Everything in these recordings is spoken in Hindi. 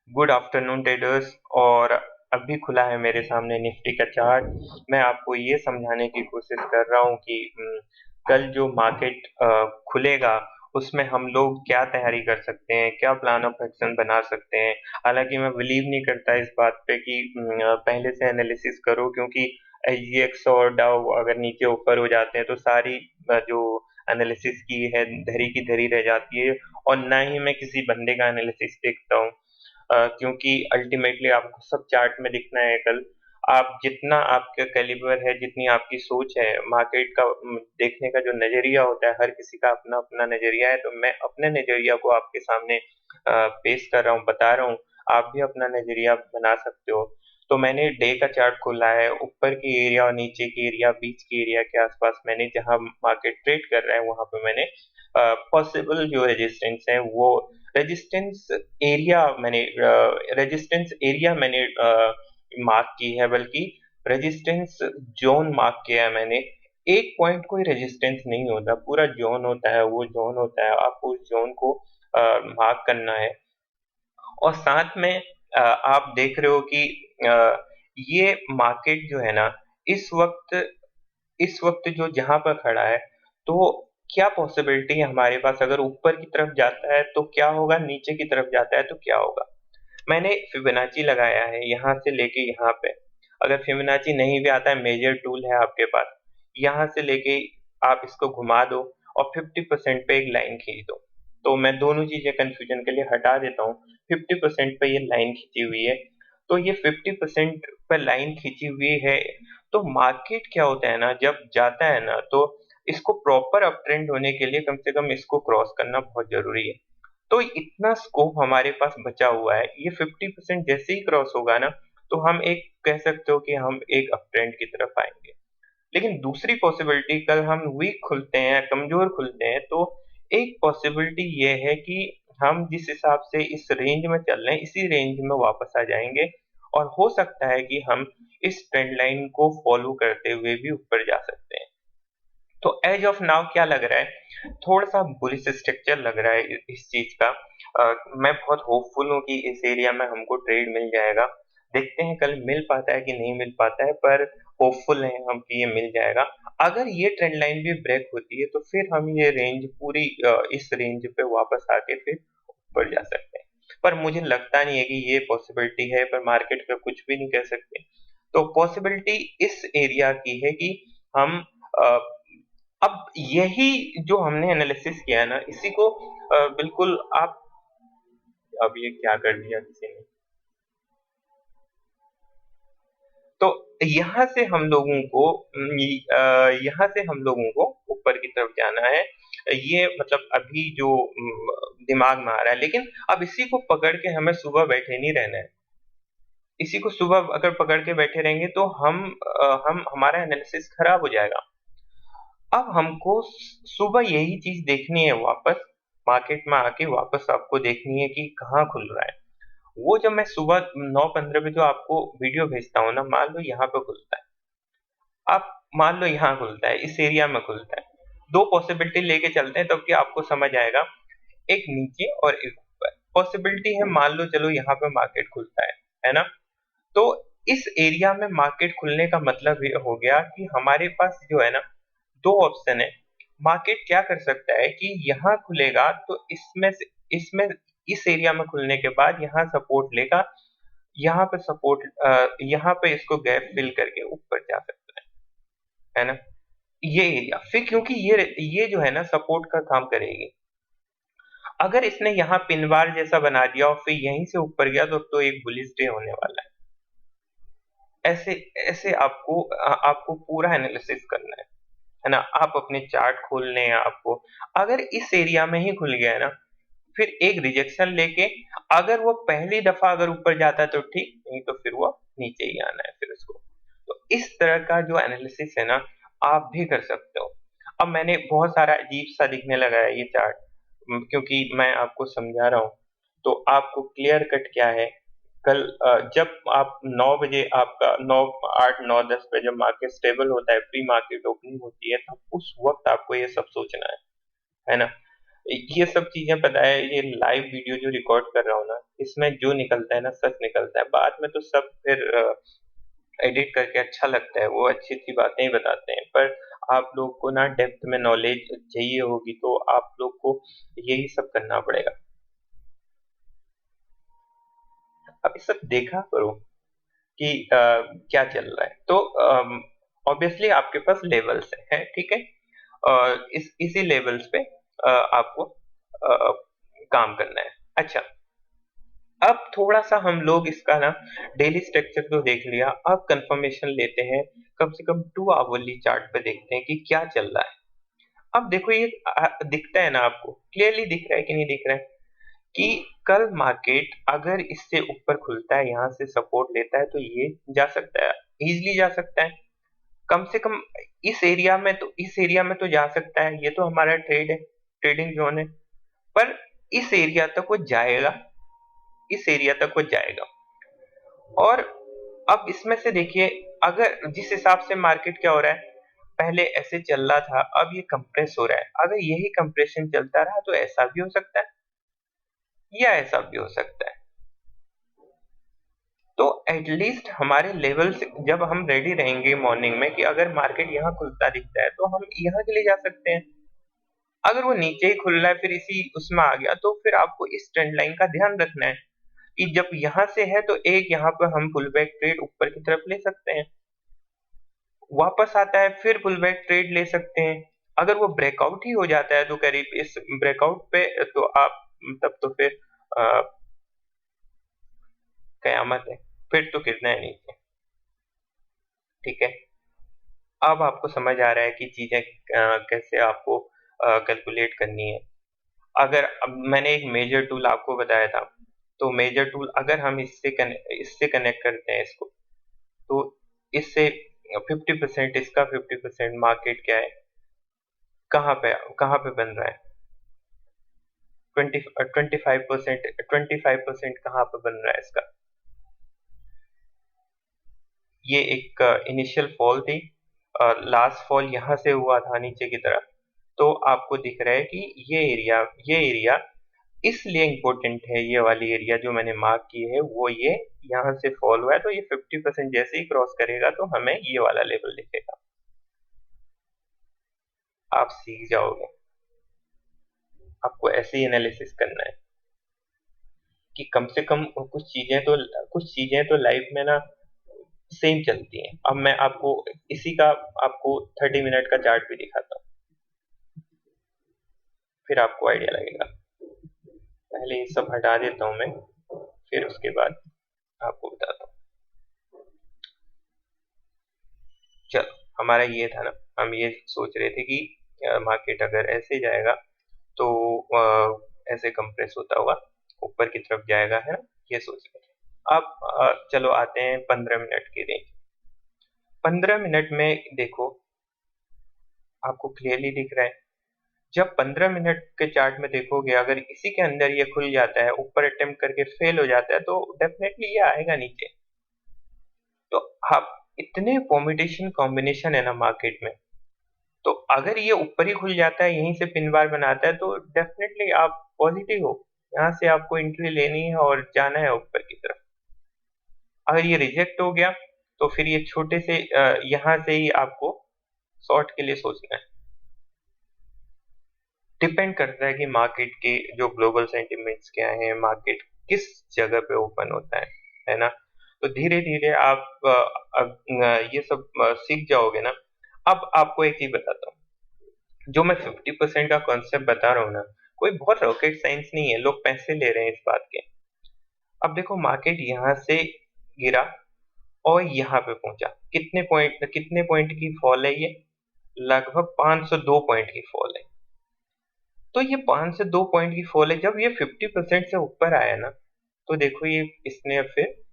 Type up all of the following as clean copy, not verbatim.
Good afternoon traders. और अभी खुला है मेरे सामने निफ्टी का चार्ट। मैं आपको ये समझाने की कोशिश कर रहा हूँ कि कल जो मार्केट खुलेगा उसमें हम लोग क्या तैयारी कर सकते हैं, क्या प्लान ऑफ एक्शन बना सकते हैं। हालांकि मैं बिलीव नहीं करता इस बात पे कि पहले से एनालिसिस करो, क्योंकि एसजीएक्स और डाउ अगर नीचे ऊपर हो जाते हैं तो सारी जो एनालिसिस की है धरी की धरी रह जाती है। और ना ही मैं किसी बंदे का एनालिसिस देखता हूँ, क्योंकि अल्टीमेटली आपको सब चार्ट में दिखना है कल। आप जितना आपका कैलिबर है, जितनी आपकी सोच है, मार्केट का देखने का जो नजरिया होता है, हर किसी का अपना अपना नजरिया है। तो मैं अपने नजरिया को आपके सामने पेश कर रहा हूँ, बता रहा हूँ। आप भी अपना नजरिया बना सकते हो। तो मैंने डे का चार्ट खोला है, ऊपर की एरिया और नीचे की एरिया, बीच की एरिया के आसपास मैंने जहां मार्केट ट्रेड कर रहा है वहां पे मैंने पॉसिबल जो रेजिस्टेंस है वो रेजिस्टेंस रेजिस्टेंस एरिया मैंने मार्क की है, बल्कि रेजिस्टेंस जोन मार्क किया है मैंने। एक पॉइंट कोई रेजिस्टेंस नहीं होता, पूरा जोन होता है, वो जोन होता है, आपको उस जोन को मार्क करना है। और साथ में आप देख रहे हो कि ये मार्केट जो है ना, इस वक्त इस वक्त जो जहां पर खड़ा है, तो क्या पॉसिबिलिटी है हमारे पास, अगर ऊपर की तरफ जाता है तो क्या होगा, नीचे की तरफ जाता है तो क्या होगा। मैंने फिबोनाची लगाया है यहाँ से लेके यहाँ पे। अगर फिबोनाची नहीं भी आता है, मेजर टूल है आपके पास, यहाँ से लेके आप इसको घुमा दो और 50% पे एक लाइन खींच दो। तो मैं दोनों चीजें कंफ्यूजन के लिए हटा देता हूँ। 50% पे ये लाइन खींची हुई है, तो ये 50% पे लाइन खींची हुई है। तो मार्केट क्या होता है ना, जब जाता है ना, तो इसको प्रॉपर अप ट्रेंड होने के लिए कम से कम इसको क्रॉस करना बहुत जरूरी है। तो इतना स्कोप हमारे पास बचा हुआ है, ये 50% जैसे ही क्रॉस होगा ना, तो हम एक कह सकते हो कि हम एक अप ट्रेंड की तरफ आएंगे। लेकिन दूसरी पॉसिबिलिटी, कल हम वीक खुलते हैं, कमजोर खुलते हैं, तो एक पॉसिबिलिटी ये है कि हम जिस हिसाब से इस रेंज में चल रहे हैं इसी रेंज में वापस आ जाएंगे। और हो सकता है कि हम इस ट्रेंड लाइन को फॉलो करते हुए भी ऊपर जा सकते हैं। तो एज ऑफ नाउ क्या लग रहा है, थोड़ा सा बुलिश स्ट्रक्चर लग रहा है इस चीज का। मैं बहुत होपफुल हूँ कि इस एरिया में हमको ट्रेड मिल जाएगा। देखते हैं कल मिल पाता है कि नहीं मिल पाता है, पर होपफुल हैं हम कि ये मिल जाएगा। अगर ये ट्रेंड लाइन भी ब्रेक होती है तो फिर हम ये रेंज पूरी इस रेंज पे वापस आके फिर ऊपर जा सकते हैं। पर मुझे लगता नहीं है कि ये पॉसिबिलिटी है, पर मार्केट का कुछ भी नहीं कह सकते। तो पॉसिबिलिटी इस एरिया की है कि हम अ, अब यही जो हमने एनालिसिस किया है ना, इसी को बिल्कुल आप, अब ये क्या कर दिया किसी ने। तो यहाँ से हम लोगों को यहाँ से हम लोगों को ऊपर की तरफ जाना है। ये मतलब अभी जो दिमाग में आ रहा है, लेकिन अब इसी को पकड़ के हमें सुबह बैठे नहीं रहना है। इसी को सुबह अगर पकड़ के बैठे रहेंगे तो हम हमारा एनालिसिस खराब हो जाएगा। अब हमको सुबह यही चीज देखनी है, वापस मार्केट में आके वापस आपको देखनी है कि कहाँ खुल रहा है। वो जब मैं सुबह 9:15 पे जो आपको वीडियो भेजता हूँ ना, मान लो यहाँ पे खुलता है, आप मान लो यहाँ खुलता है, इस एरिया में खुलता है, दो पॉसिबिलिटी लेके चलते हैं तब कि आपको समझ आएगा। एक नीचे और एक ऊपर पॉसिबिलिटी है, मान लो चलो यहाँ पे मार्केट खुलता है ना। तो इस एरिया में मार्केट खुलने का मतलब ये हो गया कि हमारे पास जो है ना, दो ऑप्शन है। मार्केट क्या कर सकता है कि यहाँ खुलेगा तो इसमें इस एरिया में खुलने के बाद यहाँ सपोर्ट लेगा, यहाँ पे सपोर्ट, यहाँ पे इसको गैप फिल करके ऊपर जा सकता है ना। ये एरिया फिर, क्योंकि ये जो है ना सपोर्ट का काम करेगी। अगर इसने यहाँ पिन बार जैसा बना दिया और फिर यहीं से ऊपर गया तो एक बुलिश डे होने वाला है। ऐसे ऐसे आपको पूरा एनालिसिस करना है ना। आप अपने चार्ट खोलने हैं आपको। अगर इस एरिया में ही खुल गया है ना, फिर एक रिजेक्शन लेके, अगर वो पहली दफा अगर ऊपर जाता है तो ठीक, नहीं तो फिर वो नीचे ही आना है फिर उसको। तो इस तरह का जो एनालिसिस है ना, आप भी कर सकते हो। अब मैंने बहुत सारा अजीब सा दिखने लगा है ये चार्ट, क्योंकि मैं आपको समझा रहा हूँ। तो आपको क्लियर कट क्या है, कल जब आप 9 बजे आपका 9, 8, 9, 10 पे जब मार्केट स्टेबल होता है, प्री मार्केट ओपनिंग होती है, तब उस वक्त आपको ये सब सोचना है ना। ये सब चीजें पता है, ये लाइव वीडियो जो रिकॉर्ड कर रहा हूँ ना, इसमें जो निकलता है ना सच निकलता है। बाद में तो सब फिर एडिट करके अच्छा लगता है, वो अच्छी अच्छी बातें ही बताते हैं, पर आप लोग को ना डेप्थ में नॉलेज चाहिए होगी तो आप लोग को यही सब करना पड़ेगा। अब ये सब देखा करो कि क्या चल रहा है। तो ऑब्वियसली आपके पास लेवल्स है, ठीक है। इस इसी लेवल्स पे आपको अ, काम करना है। अच्छा, अब थोड़ा सा हम लोग इसका ना डेली स्ट्रक्चर तो देख लिया, अब कंफर्मेशन लेते हैं, कम से कम 2 आवरली चार्ट पे देखते हैं कि क्या चल रहा है। अब देखो ये दिखता है ना आपको, क्लियरली दिख रहा है कि नहीं दिख रहा है कि कल मार्केट अगर इससे ऊपर खुलता है, यहाँ से सपोर्ट लेता है, तो ये जा सकता है, इजीली जा सकता है। कम से कम इस एरिया में तो जा सकता है, ये तो हमारा ट्रेड है, ट्रेडिंग जोन है। पर इस एरिया तक वो जाएगा, इस एरिया तक वो जाएगा। और अब इसमें से देखिए, अगर जिस हिसाब से मार्केट क्या हो रहा है, पहले ऐसे चल रहा था, अब ये कंप्रेस हो रहा है। अगर यही कंप्रेशन चलता रहा तो ऐसा भी हो सकता है या ऐसा भी हो सकता है। तो एटलीस्ट हमारे लेवल से जब हम रेडी रहेंगे मॉर्निंग में कि अगर मार्केट यहाँ खुलता दिखता है तो हम यहाँ के लिए जा सकते हैं। अगर वो नीचे ही खुल रहा है फिर इसी उसमें आ गया, तो फिर आपको इस ट्रेंड लाइन का ध्यान रखना है कि जब यहाँ से है तो एक यहाँ पर हम पुल बैक ट्रेड ऊपर की तरफ ले सकते हैं, वापस आता है फिर पुल बैक ट्रेड ले सकते हैं। अगर वो ब्रेकआउट ही हो जाता है तो करीब इस ब्रेकआउट पे तो आप तब तो फिर अ, कयामत है, फिर तो गिरना है नीचे। ठीक है, अब आपको समझ आ रहा है कि चीजें कैसे आपको कैलकुलेट करनी है। अगर अब मैंने एक मेजर टूल आपको बताया था, तो मेजर टूल अगर हम इससे कनेक्ट करते हैं इसको, तो इससे 50% इसका 50% मार्केट क्या है, कहाँ पे बन रहा है, 25% कहाँ पे बन रहा है इसका। ये एक इनिशियल फॉल थी, लास्ट फॉल यहाँ से हुआ था नीचे की तरफ। तो आपको दिख रहा है कि ये एरिया इसलिए इम्पोर्टेंट है, ये वाली एरिया जो मैंने मार्क की है वो ये यहाँ से फॉल हुआ है, तो ये 50% जैसे ही क्रॉस करेगा तो हमें ये वाला लेवल दिखेगा। आप सीख जाओगे, आपको ऐसे ही एनालिसिस करना है कि कम से कम कुछ चीजें तो लाइफ में ना सेम चलती हैं। अब मैं आपको इसी का आपको 30 मिनट का चार्ट भी दिखाता हूँ, फिर आपको आइडिया लगेगा। पहले ये सब हटा देता हूँ मैं, फिर उसके बाद आपको बताता हूँ। चलो, हमारा ये था ना, हम ये सोच रहे थे कि मार्केट अगर ऐसे जाएगा तो ऐसे कंप्रेस होता हुआ ऊपर की तरफ जाएगा, है ना, ये सोच रहे थे। अब चलो आते हैं 15 मिनट की रेंज। 15 मिनट में देखो, आपको क्लियरली दिख रहा है, जब 15 मिनट के चार्ट में देखोगे अगर इसी के अंदर ये खुल जाता है, ऊपर अटेम्प्ट करके फेल हो जाता है, तो डेफिनेटली ये आएगा नीचे। तो आप इतने परम्यूटेशन कॉम्बिनेशन है ना मार्केट में, तो अगर ये ऊपर ही खुल जाता है, यहीं से पिन बार बनाता है, तो डेफिनेटली आप पॉजिटिव हो, यहाँ से आपको एंट्री लेनी है और जाना है ऊपर की तरफ। अगर ये रिजेक्ट हो गया तो फिर ये छोटे से यहाँ से ही आपको शॉर्ट के लिए सोचना है। डिपेंड करता है कि मार्केट के जो ग्लोबल सेंटिमेंट्स क्या है, मार्केट किस जगह पे ओपन होता है ना। तो धीरे धीरे आप ये सब सीख जाओगे ना। अब आपको एक चीज बताता हूँ, जो मैं 50% का कॉन्सेप्ट बता रहा हूँ ना, कोई बहुत रॉकेट साइंस नहीं है, लोग पैसे ले रहे हैं इस बात के। अब देखो मार्केट यहाँ से गिरा और यहाँ पे पहुंचा, कितने पॉइंट की फॉल है ये, लगभग 502 पॉइंट की फॉल है। तो ये 5 से 2 पॉइंट की फॉल है, जब ये 50% से ऊपर आया ना, तो देखो ये इसने फिर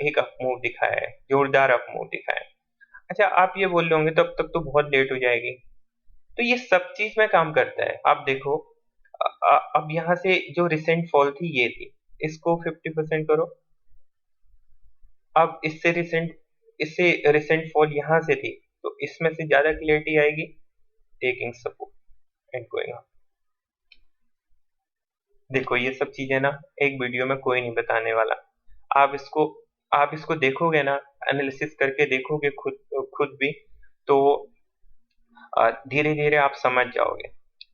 एक अप मूव दिखाया है, जोरदार अप मूव दिखाया है। अच्छा, आप ये बोल रहे होंगे तब तक तो बहुत लेट हो जाएगी, तो ये सब चीज में काम करता है। आप देखो, अब यहाँ से जो रिसेंट फॉल थी ये थी, इसको 50% करो। अब इससे रिसेंट फॉल यहाँ से थी, तो इसमें से ज्यादा क्लियरिटी आएगी, taking support and going up. देखो ये सब चीजें ना एक वीडियो में कोई नहीं बताने वाला। आप इसको आप इसको देखोगे ना, एनालिसिस करके देखोगे खुद खुद भी, तो धीरे धीरे आप समझ जाओगे।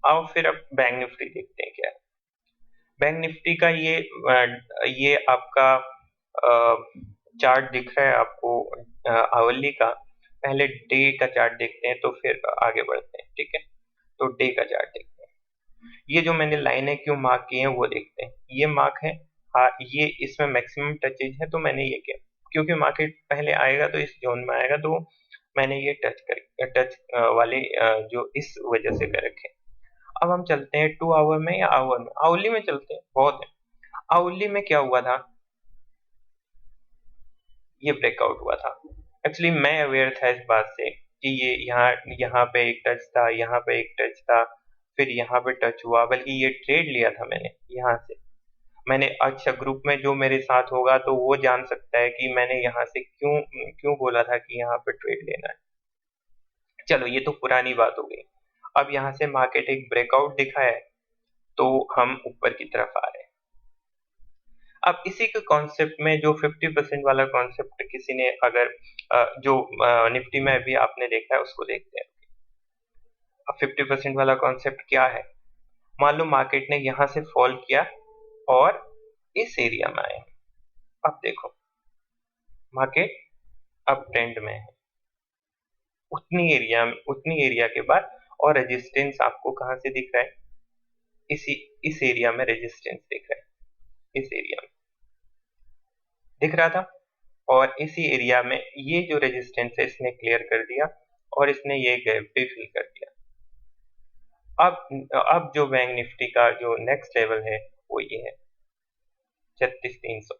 आओ फिर अब बैंक निफ्टी देखते हैं क्या है। बैंक निफ्टी का ये आपका चार्ट दिख रहा है आपको, आवली का। पहले डे का चार्ट देखते हैं तो फिर आगे बढ़ते हैं, ठीक है। तो डे का चार्ट देखते हैं। ये जो मैंने लाइनें क्यों मार्क की हैं वो देखते हैं। ये मार्क है, हाँ ये इसमें मैक्सिमम टचेज है तो मैंने ये किया, क्योंकि मार्केट पहले आएगा तो इस जोन में आएगा, तो मैंने ये टच वाले जो इस वजह से कर रखे। अब हम चलते हैं 2 आवर में या आवर में, आवली में चलते हैं, बहुत है। आवली में क्या हुआ था, ये ब्रेकआउट हुआ था। एक्चुअली मैं अवेयर था इस बात से कि ये यहाँ यहाँ पे एक टच था, यहाँ पे एक टच था, फिर यहाँ पे टच हुआ, बल्कि ये ट्रेड लिया था मैंने यहाँ से। मैंने अच्छा, ग्रुप में जो मेरे साथ होगा तो वो जान सकता है कि मैंने यहाँ से क्यों क्यों बोला था कि यहाँ पे ट्रेड लेना है। चलो ये तो पुरानी बात हो गई। अब यहाँ से मार्केट एक ब्रेकआउट दिखा है, तो हम ऊपर की तरफ आ रहे हैं। अब इसी के कॉन्सेप्ट में जो 50% वाला कॉन्सेप्ट किसी ने अगर जो निफ्टी में अभी आपने देखा है उसको देखते हैं। अब 50% वाला कॉन्सेप्ट क्या है, मान लो मार्केट ने यहाँ से फॉल किया और इस एरिया में आया। अब देखो मार्केट अब ट्रेंड में है, उतनी एरिया के बाद, और रेजिस्टेंस आपको कहाँ से दिख रहा है, इसी इस एरिया में रेजिस्टेंस दिख रहा है, इस एरिया में दिख रहा था। और इसी एरिया में ये जो रेजिस्टेंस है इसने क्लियर कर दिया और इसने ये गैप भी फिल कर दिया। अब जो बैंक निफ्टी का जो नेक्स्ट लेवल है वो ये है 36,300,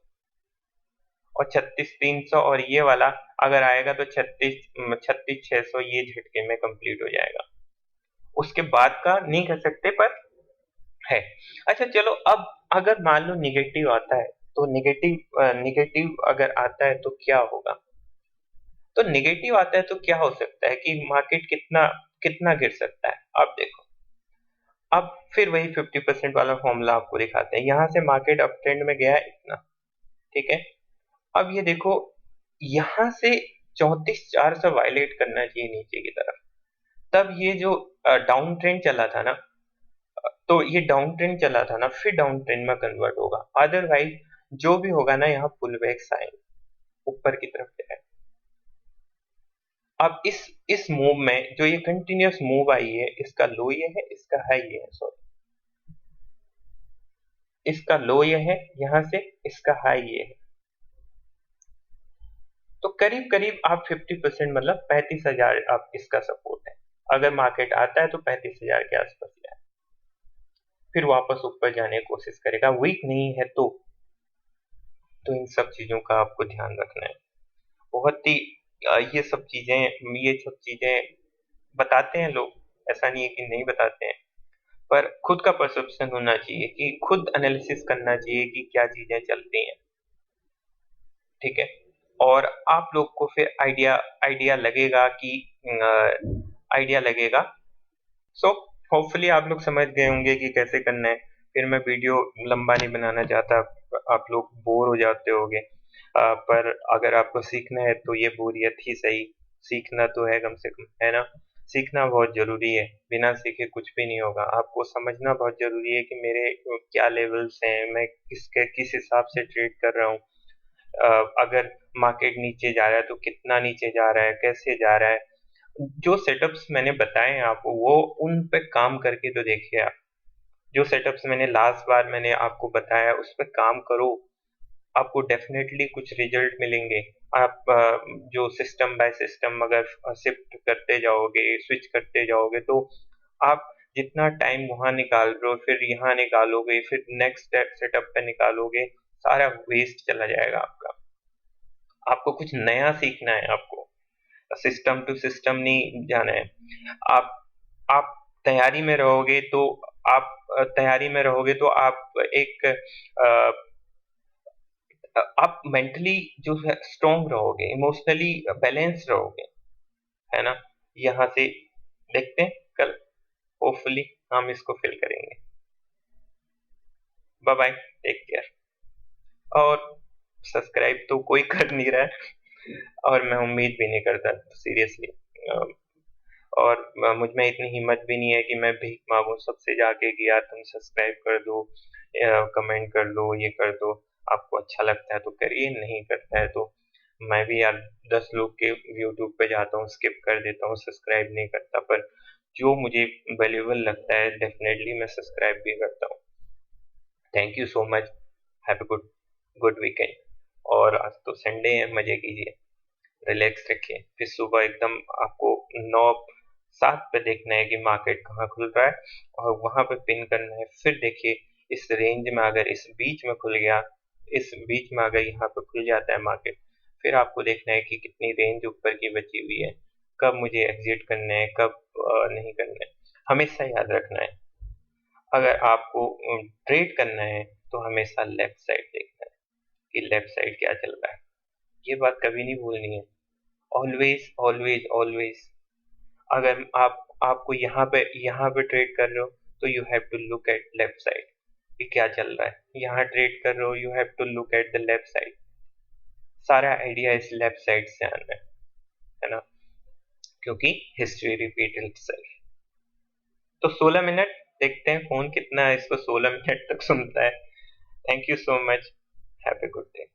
और 36,300 और ये वाला अगर आएगा तो 36,600 ये झटके में कंप्लीट हो जाएगा। उसके बाद का नहीं कर सकते पर है। अच्छा चलो, अब अगर मान लो निगेटिव आता है, तो निगेटिव अगर आता है तो क्या होगा। तो निगेटिव आता है तो क्या हो सकता है कि मार्केट कितना कितना गिर सकता है। अब देखो, अब फिर वही 50% वाला फॉर्मूला आपको दिखाते हैं। यहाँ से मार्केट अप ट्रेंड में गया इतना, ठीक है। अब ये देखो, यहाँ से 34,400 वायलेट करना चाहिए नीचे की तरफ, तब ये जो डाउन ट्रेंड चला था ना, तो ये डाउन ट्रेंड चला था ना, फिर डाउन ट्रेंड में कन्वर्ट होगा। अदरवाइज जो भी होगा ना, यहाँ पुल बैक्स आएंगे, ऊपर की तरफ जाए। अब इस मूव में जो ये कंटिन्यूअस मूव आई है, इसका लो ये है, इसका हाई ये है, सॉरी, इसका लो ये है यहाँ से, इसका हाई ये है। तो करीब करीब आप 50% मतलब 35,000 आप इसका सपोर्ट है। अगर मार्केट आता है तो 35,000 के आसपास जाए, फिर वापस ऊपर जाने की कोशिश करेगा। वीक नहीं है तो इन सब चीजों का आपको ध्यान रखना है। बहुत ही ये सब चीजें बताते हैं लोग, ऐसा नहीं है कि नहीं बताते हैं, पर खुद का परसेप्शन होना चाहिए, कि खुद एनालिसिस करना चाहिए कि क्या चीजें चलती हैं, ठीक है। और आप लोग को फिर आइडिया लगेगा कि आइडिया लगेगा। सो होपफुली आप लोग समझ गए होंगे कि कैसे करना है। फिर मैं वीडियो लंबा नहीं बनाना चाहता, आप लोग बोर हो जाते होंगे। पर अगर आपको सीखना है तो ये बोरियत ही सही, सीखना तो है कम से कम, है ना। सीखना बहुत जरूरी है, बिना सीखे कुछ भी नहीं होगा। आपको समझना बहुत जरूरी है कि मेरे क्या लेवल्स हैं, मैं किस हिसाब से ट्रेड कर रहा हूँ। अगर मार्केट नीचे जा रहा है तो कितना नीचे जा रहा है, कैसे जा रहा है। जो सेटअप्स मैंने बताए हैं आपको, वो उन पे काम करके तो देखिए आप। जो सेटअप्स मैंने लास्ट बार मैंने आपको बताया उस पे काम करो, आपको डेफिनेटली कुछ रिजल्ट मिलेंगे। आप जो सिस्टम बाय सिस्टम अगर शिफ्ट करते जाओगे, स्विच करते जाओगे, तो आप जितना टाइम वहां निकाल रहे हो फिर यहाँ निकालोगे, फिर नेक्स्ट सेटअप पे निकालोगे, सारा वेस्ट चला जाएगा आपका। आपको कुछ नया सीखना है, आपको सिस्टम टू सिस्टम नहीं जाना है। आप आप तैयारी में रहोगे तो आप एक आप मेंटली जो है स्ट्रांग रहोगे, इमोशनली बैलेंस रहोगे, है ना। यहाँ से देखते हैं कल, होपफुली हम इसको फिल करेंगे। Bye bye, take care. और सब्सक्राइब तो कोई कर नहीं रहा है और मैं उम्मीद भी नहीं करता सीरियसली। और मुझ में इतनी हिम्मत भी नहीं है कि मैं भीख मांगू सबसे जाके कि यार तुम सब्सक्राइब कर दो, कमेंट कर दो, ये कर दो। आपको अच्छा लगता है तो करिए, नहीं करता है तो मैं भी यार 10 लोग के यूट्यूब पे जाता हूँ, स्किप कर देता हूँ, सब्सक्राइब नहीं करता। पर जो मुझे वैल्यूएबल लगता है डेफिनेटली मैं सब्सक्राइब भी करता हूँ। Thank you so much. Have a good good weekend. और आज तो संडे है, मजे कीजिए, रिलैक्स रखिए। फिर सुबह एकदम आपको 9 7 पे देखना है कि मार्केट कहाँ खुल रहा है और वहां पे पिन करना है। फिर देखिए इस रेंज में अगर इस बीच में खुल गया, इस बीच में अगर यहाँ पे खुल जाता है मार्केट, फिर आपको देखना है कि कितनी रेंज ऊपर की बची हुई है, कब मुझे एग्जिट करना है, कब नहीं करना है। हमेशा याद रखना है, अगर आपको ट्रेड करना है तो हमेशा लेफ्ट साइड देखना है कि लेफ्ट साइड क्या चल रहा है। ये बात कभी नहीं भूलनी है। Always always always. अगर आपको यहाँ पे ट्रेड कर रहे हो तो you have to look at left side कि क्या चल रहा है। यहाँ ट्रेड कर रहे हो, you have to look at the left side. सारा आइडिया इस लेफ्ट साइड से आना है ना, क्योंकि हिस्ट्री रिपीट इटसेल्फ। तो 16 मिनट, देखते हैं फोन कितना है इसको 16 मिनट तक सुनता है। Thank you so much. Have a good day.